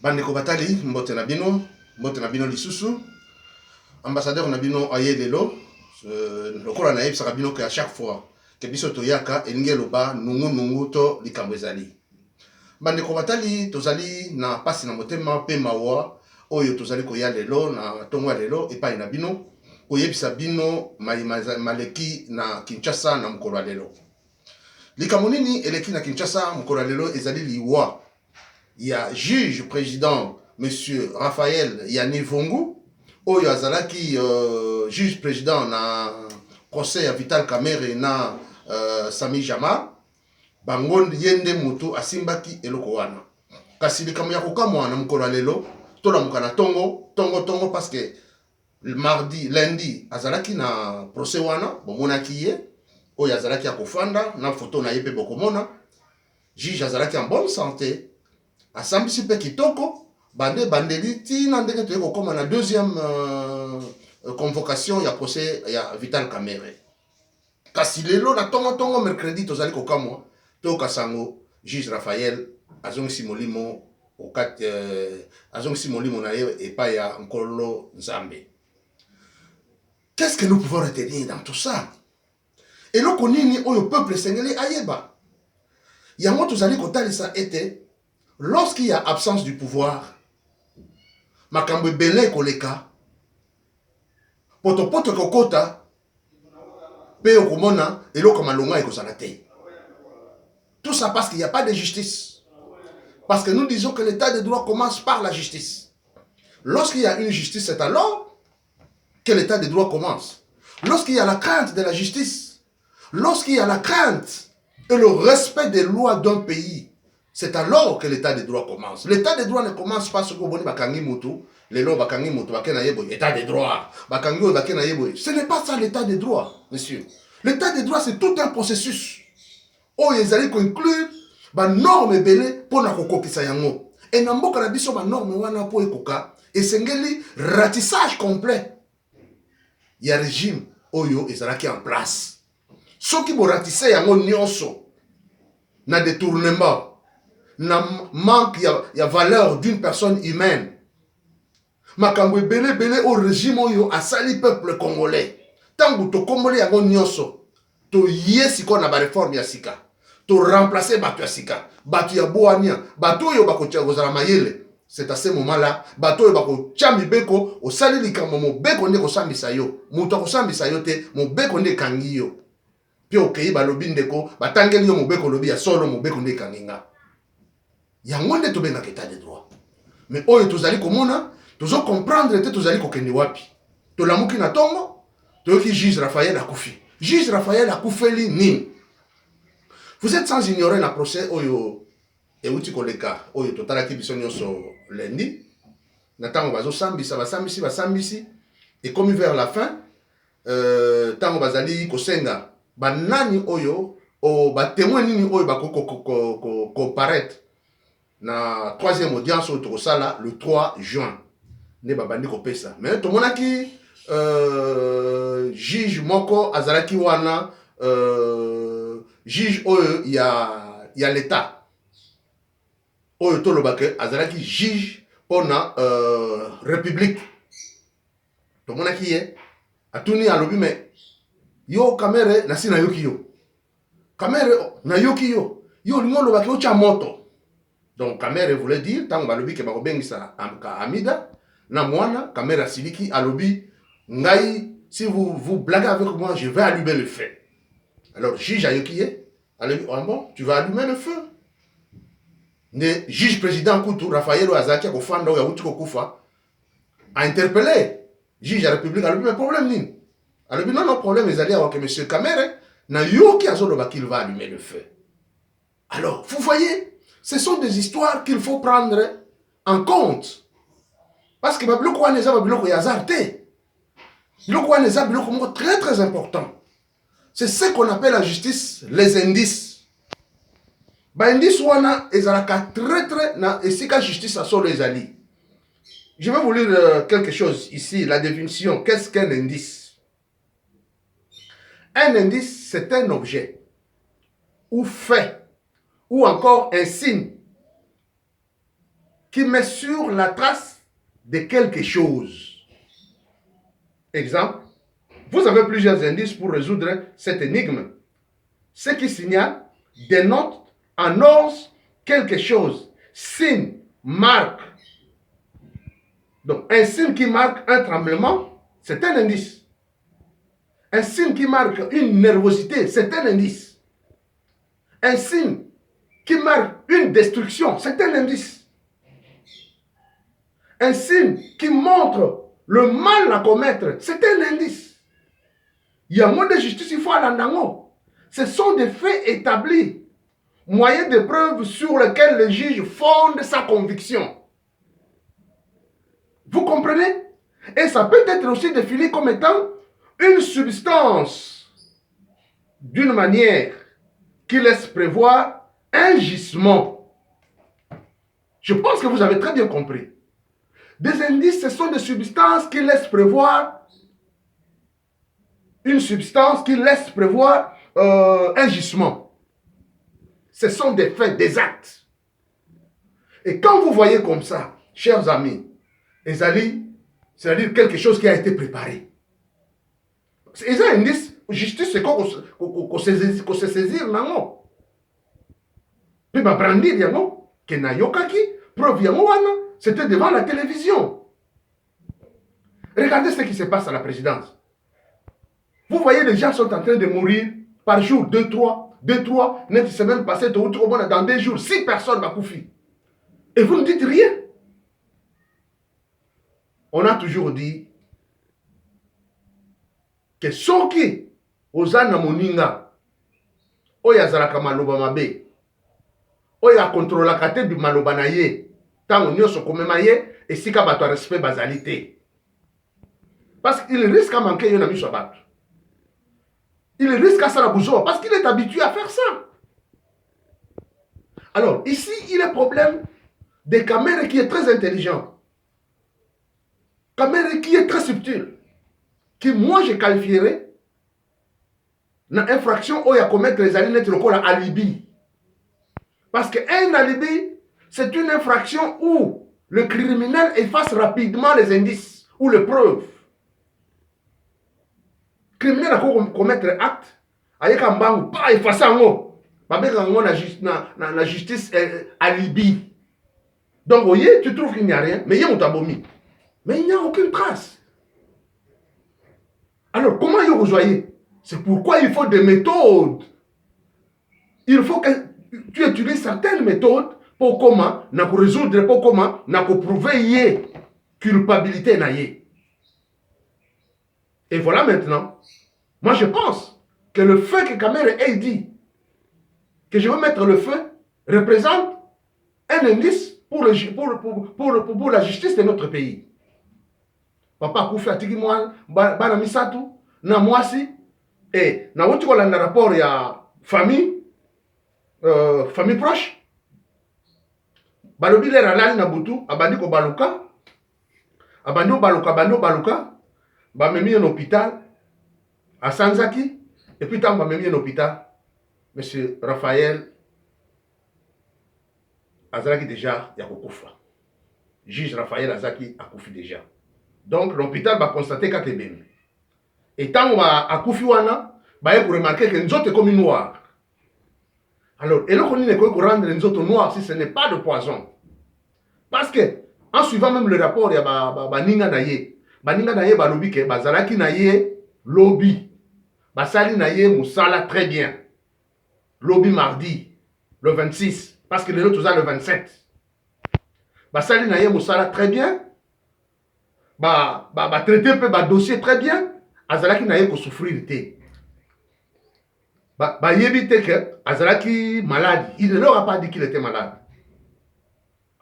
Bandeko batali, mbote na bino lisusu. Ambassadeur na bino aye lelo. Lokola na yebisaka bino ke à chaque fois ke biso toyaka elingi eloba nungu to likambo ezali. Bandeko batali tozali na pasi na motema pe mawa oyo tozali koya lelo na tongo ya lelo epai na bino koyebisa bino maleki na Kinshasa na mokolo ya lelo. Likambo nini eleki na Kinshasa mokolo ya lelo ezali liwa ya juge président monsieur Raphaël Yanivongu oyo azalaki juge président na procès ya Vital Kamerhe na Sami Jamal bango yende mutu asimbaki eloko wana kasi likambo ya kokamwa na mokolo ya lelo tolamuka na tongo parce que lundi azalaki na procès wana bomonaki ye oyo azalaki ya kofanda na photo na ye pe bokomona juge azalaki en bonne santé asambisi pe kitoko bandeli tina ndenge toye kokoma na deuxième convocation ya procès ya Vital Kamerhe kasi lelo na tongo mercredi tozali kokamwa to kasango juge Raphaël azongisi molimo azongisi molimo na ye epai ya nkolo Nzambe. Qu'est-ce que nous pouvons retenir dans tout ça? Eloko nini oyo peuple sengeli ayeba yango tozali kotalisa ete lorsqu'il y a absence du pouvoir makambo ebele koleka poto kokota pe okomona eloko malonga ekozala te. Tout ça parce qu'il n'y a pas de justice. Parce que nous disons que l'état de droit commence par la justice. Lorsqu'il y a une justice, c'est alors que l'état de droit commence. Lorsqu'il y a la crainte de la justice, lorsqu'il y a la crainte et le respect des lois d'un pays, c'est alors que l'état de droit commence. L'état de droit ne commence pas sur le bakangi mutu, les lois bakangi mutu, bakena yebo, état de droit, bakangi bakena yebo. Ce n'est pas ça l'état de droit, monsieur. L'état de droit, c'est tout un processus. Oh, ils allaient conclure ba norme belé pour na kokokisa yango. Et na mboka na biso ba norme wana po ekoka, et sengeli ratissage complet. Il y a régime oyo ezalaki en place. Soki bo ratissé yango nyonso na détournement, na manque ya valeur d'une personne humaine. Makambo belé au régime oyo asali peuple congolais. Tangu to congolais yango nyonso, to yesi ko na ba réforme ya sika. To remplacer batu ya sika, batu ya boania, batu oyo bakotia kozala mayele. C'est à ce moment-là, batu oyo bako chambi beko, osali likambo mo beko nde kosambisa yo. Mutu akosambisa yo te, mo beko nde kangi yo. Puis okei balobi ndeko, batangeli yo mo beko lobi ya solo mo beko nde kanginga. Yango nde tobenga état de droit. Mais oyo tozali komona, tozo comprendre te tozali kokende wapi. Tolamuki na tongo, toyoki juge Raphaël akufi. Juge Raphaël akufeli nini? Vous êtes sans ignorer la procès oyo euti koleka oyo totalaki biso nyonso lundi na tango bazo basambisi et comme vers la fin tango bazali kosenga banani oyo o ba témoin nini oyo bako comparaître na troisième audience oyo tokosala le 3 juin ne babandi kopesa mais tomonaki juge moko azalaki wana juge oyo ya l'état oyo tolobake azalaki juge pona république tomonaki ye atuni alobi me yo Kamerhe nasi na yoki yo Kamerhe na yoki yo lingo lobaki ocha moto. Donc Kamerhe voulait dire tango balobi ke bakobengisa Amida na mwana Kamerhe asiliki alobi ngai si vous blaguez avec moi je vais allumer le feu. Alors, juge Ayokiye, ah bon, tu vas allumer le feu. Le juge président Koutou, Raphaël Ouazaki, a interpellé juge de la République, a dit, mais problème n'est. A dit, non, problème, ils allaient avoir que M. Kamerhe, n'a yoki azoloba qu'il va allumer le feu. Alors, vous voyez, ce sont des histoires qu'il faut prendre en compte. Parce que le Kouane est un très très important. C'est ce qu'on appelle la justice, les indices. Ba indice wana ezalaka très na esika justice asolo ezali. Je vais vous lire quelque chose ici, la définition. Qu'est-ce qu'un indice? Un indice, c'est un objet ou fait ou encore un signe qui met sur la trace de quelque chose. Exemple, vous avez plusieurs indices pour résoudre cette énigme. Ce qui signale dénote, annonce quelque chose. Signe, marque. Donc, un signe qui marque un tremblement, c'est un indice. Un signe qui marque une nervosité, c'est un indice. Un signe qui marque une destruction, c'est un indice. Un signe qui montre le mal à commettre, c'est un indice. Il y a un mot de justice, il faut aller en. Ce sont des faits établis, moyens de preuve sur lesquels le juge fonde sa conviction. Vous comprenez? Et ça peut être aussi défini comme étant une substance d'une manière qui laisse prévoir un gisement. Je pense que vous avez très bien compris. Des indices, ce sont des substances qui laissent prévoir une substance qui laisse prévoir un gisement. Ce sont des faits, des actes. Et quand vous voyez comme ça, chers amis, c'est-à-dire quelque chose qui a été préparé. C'est un indice, justice, c'est qu'on se saisir, non? Puis ma brandir, non? Que na yokaki, preuve yango wana, c'était devant la télévision. Regardez ce qui se passe à la présidence. Vous voyez, les gens sont en train de mourir par jour, 2, 3, net semaine passée, dans 2 jours, 6 personnes vont courir. Et vous ne dites rien. On a toujours dit que soki ozana moninga oya zalaka maloba mabe oya contrôla kate du maloba na ye tango nyonso komema ye esika bato a respect bazalité. Parce qu'il risque à manquer yon ami bato. Il risque à ça parce qu'il est habitué à faire ça. Alors, ici, il y a un problème des caméras qui est très intelligent. Caméra qui est très subtile. Qui, moi, je qualifierais une infraction où il y a commettre les alinéas de alibi. Parce qu'un alibi, c'est une infraction où le criminel efface rapidement les indices ou les preuves. Le criminel a commettre un acte, il pas effacer un mot. La justice alibi. Donc, vous voyez, tu trouves qu'il n'y a rien, mais il y a un tabomi. Mais il n'y a aucune trace. Alors, comment vous voyez? C'est pourquoi il faut des méthodes. Il faut que tu utilises certaines méthodes pour comment, pour résoudre, pour comment, pour prouver y culpabilité na y. Et voilà maintenant. Moi, je pense que le feu que Kamere ait dit que je veux mettre le feu représente un indice pour la justice de notre pays. Papa Koufi atiki moi bana misatu na mwasi et na wuti kola na rapport ya famille proche balobi lera lali na butu abandi ko baluka abandi baluka ba memi en hôpital à Sanzaki et puis tant ba memi en hôpital monsieur Raphaël azalaki déjà ya kokufa. Juge Raphaël Azaki a koufi déjà. Donc l'hôpital va constater qu'il y a des bébés. Et tant qu'on va à Koufiwana, il faut remarquer que nous sommes comme noirs. Alors, et là, on ne peut pas rendre les autres noirs si ce n'est pas de poison. Parce que, en suivant même le rapport, il y a Baninga Naye. Baninga Naye, Balobi, Bazalaki Naye, lobby. Basali Naye, Moussala, très bien. Lobby mardi, le 26. Parce que les autres, le 27. Basali Naye, Moussala, très bien. Traiter un peu le dossier très bien. Azalaki Naye, ko souffrir. Il évite que Azalaki malade. Il ne leur a pas dit qu'il était malade.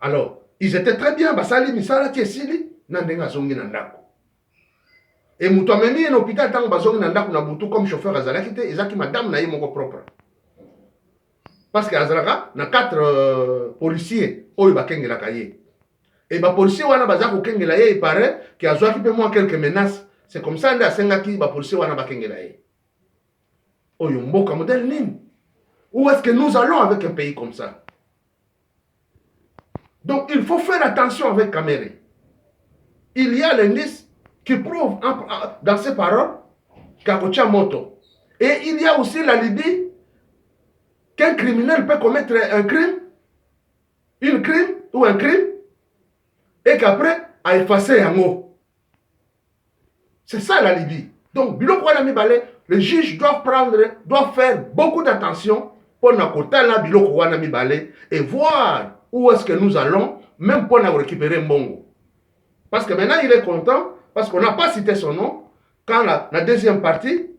Alors, ils étaient très bien. Basali misala tiesili nandenga zongi nandako. Et muto meni en hôpital tango bazongi nandako na butu comme chauffeur Azalaki te ezaki madame na ye moko propre. Parce que Azalaka na 4 policiers oyo bakengela kaye. Et les policiers wana bazako kengela ye il paraît qu'il a joué moins quelques menaces. C'est comme ça nda sengaki ba policiers wana bakengela ye. Oyo mboka modèle nini? Où est-ce que nous allons avec un pays comme ça? Donc il faut faire attention avec Kamere. Il y a l'indice qui prouve dans ses paroles qu'Akocha Moto. Et il y a aussi la Libye qu'un criminel peut commettre un crime, un crime, et qu'après, a effacé un mot. C'est ça la Libye. Donc, les juges doivent faire beaucoup d'attention pour et voir où est-ce que nous allons, même pour récupérer Mbongo. Parce que maintenant, il est content, parce qu'on n'a pas cité son nom, quand la deuxième partie,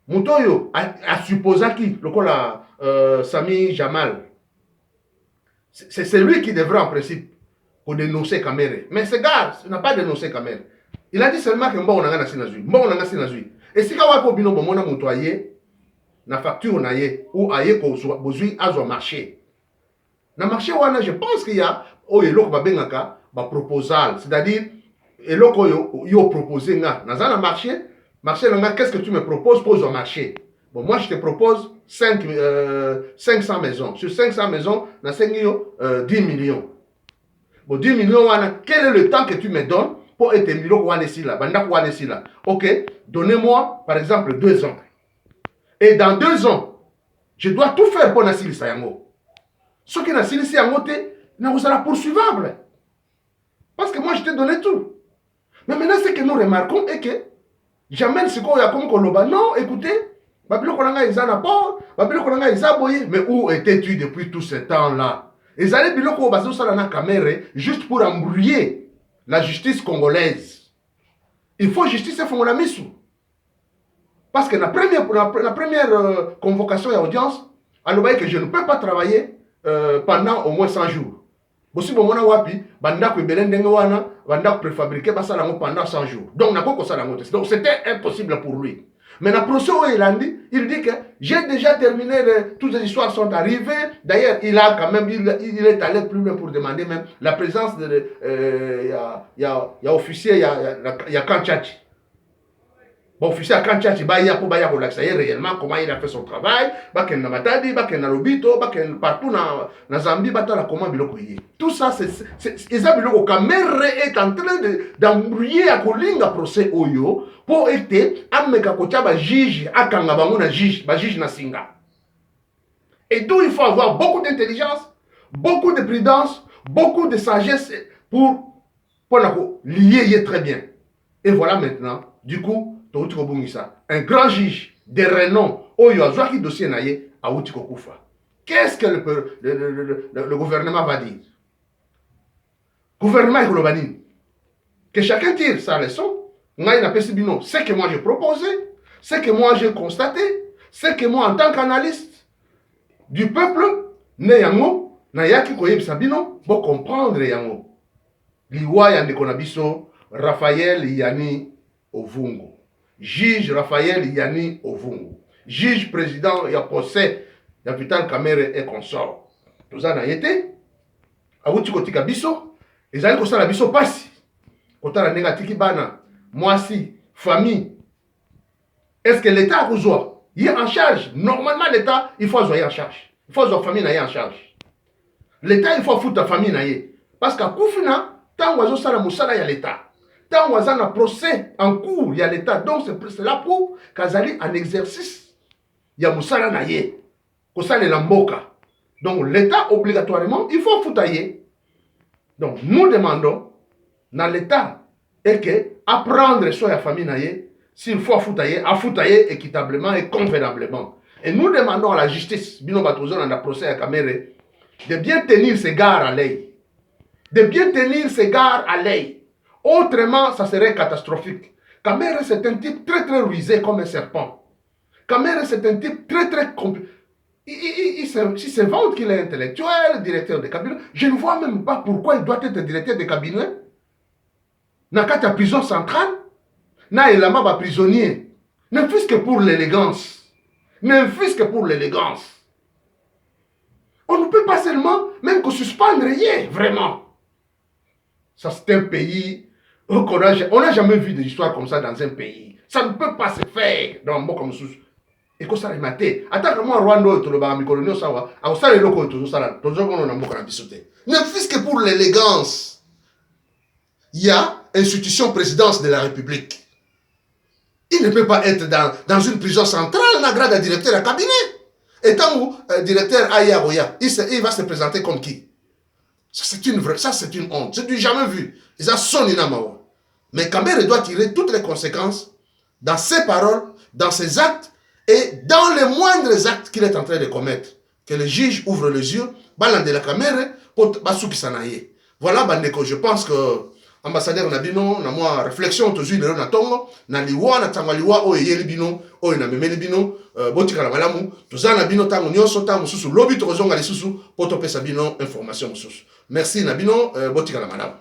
Moutoyo a supposé qui, le Sami Jamal. C'est lui qui devrait en principe dénoncer Kamere. Mais ce gars n'a pas dénoncé Kamere. Il a dit seulement que Mbongo n'a pas sinazui. Et si quand on a bino bomona Moutoye, na facture na ye, ou aye ko bozui azo marché. Na marché wana, je pense qu'il y a eloko babengaka ba proposal, c'est-à-dire eloko yo proposé nga na za na marché là, qu'est-ce que tu me proposes pour au marché? Bon, moi je te propose 500 maisons. Sur 500 maisons, na 10 millions. Bon, 10 millions wana, quel est le temps que tu me donnes pour être millions wana ici là, banda wana ici là. OK, donnez-moi par exemple 2 ans. Et dans 2 ans, je dois tout faire pour Nassili Sayango. Ce qui Nassili Sayango, vous sera poursuivable. Parce que moi, je t'ai donné tout. Mais maintenant, ce que nous remarquons est que j'amène ce qu'on y a comme Koloba. Non, écoutez, mais où étais-tu depuis tout ce temps-là? Ils allaient biloko bazo salana caméra juste pour embrouiller la justice congolaise. Il faut justice et fongonamisu. Parce que la première convocation et audience, alors que je ne peux pas travailler pendant au moins 100 jours. Si vous avez wapi, banda ko belendenge wana, banda préfabriqué pendant 100 jours. Donc c'était impossible pour lui. Mais la procès il dit que j'ai déjà terminé, toutes les histoires sont arrivées. D'ailleurs, il a quand même, il est allé plus loin pour demander même la présence de, il y a officier, il y a Kanchachi. Bon, officier à Kanchachi, il y a pour réellement comment il a fait son travail, baken na Matadi, baken na Lobito, baken partout na Zambie, batala comment biloko yé. Tout ça, c'est biloko Kamere est en train d'embrouiller à kolinga procès oyo pour être ameka kocha ba juge akanga bango na juge na singa. Et d'où il faut avoir beaucoup d'intelligence, beaucoup de prudence, beaucoup de sagesse pour lier très bien. Et voilà maintenant, du coup, un grand juge de renom, Oyo Azwaki dossier naye à Outiko Koufa. Qu'est-ce que le gouvernement va dire? Gouvernement et Globani. Que chacun tire sa leçon. Ce que moi j'ai proposé, ce que moi j'ai constaté, ce que moi en tant qu'analyste du peuple, Neyango, Nayaki Koyeb Sabino, pour comprendre Yango. Liwa Yandekonabiso, Raphaël Yani Ovungo. Juge Raphaël Yani Ovungu. Juge président, il y a procès, il y a Vital Kamere et consort. Tout ça n'a été. Aouti Kotika Biso, ils allaient comme ça la Biso passe. Quand on a négatif, moi si, famille. Est-ce que l'État a besoin? Il est en charge. Normalement, l'État, il faut avoir en charge. Il faut avoir famille en charge. L'État, il faut foutre la famille. Parce qu'à Koufina, tant que ça il y a l'État. Tant qu'on a un procès en cours, il y a l'État. Donc, c'est là pour qu'Azali en exercice. Il y a Moussala Naye. Kosale Lamboka. Donc, l'État, obligatoirement, il faut foutailler. Donc, nous demandons, dans l'État, et que apprendre sur la famille Naye, s'il faut foutailler équitablement et convenablement. Et nous demandons à la justice, Bino Batouzo, dans le procès à Kamere, de bien tenir ses gardes à l'œil. De bien tenir ses gardes à l'œil. Autrement, ça serait catastrophique. Kamere, c'est un type très très rusé comme un serpent. Kamere, c'est un type très très compliqué. Il se vante qu'il est intellectuel, directeur de cabinet. Je ne vois même pas pourquoi il doit être directeur de cabinet. N'a qu'à ta prison centrale. N'a il a prisonnier. Ne fût-ce que pour l'élégance. Ne fût-ce que pour l'élégance. On ne peut pas seulement, même que suspendre rien, vraiment. Ça, c'est un pays. On n'a jamais vu des histoires comme ça dans un pays. Ça ne peut pas se faire dans un mot comme ça. ekosalema te ataka mwa Rwanda oyo tolobaka mikolo nyonso awa akosala eloko oyo tozomona na mboka na biso te. Ne fût-ce que pour l'élégance, il y a institution présidence de la République. Il ne peut pas être dans une prison centrale, na grade de directeur à cabinet. Et tant où directeur Aya Roya, il va se présenter comme qui? Ça c'est une honte. C'est du jamais vu. Ils ont sonné na mawa. Mais Kambere doit tirer toutes les conséquences dans ses paroles, dans ses actes et dans les moindres actes qu'il est en train de commettre. Que le juge ouvre les yeux, balan de la caméra, pour basuki sanaye. Voilà, bandeko, je pense que ambassadeur Nabino, na moi réflexion toujours le na tongo, na liwa na tanga liwa o yeli bino, o na memeli bino, botika la malamu, tozana bino tango nyonso tango susu, lobi to zonga lisusu, poto pesa bino information susu. Merci Nabino, botika la malamu.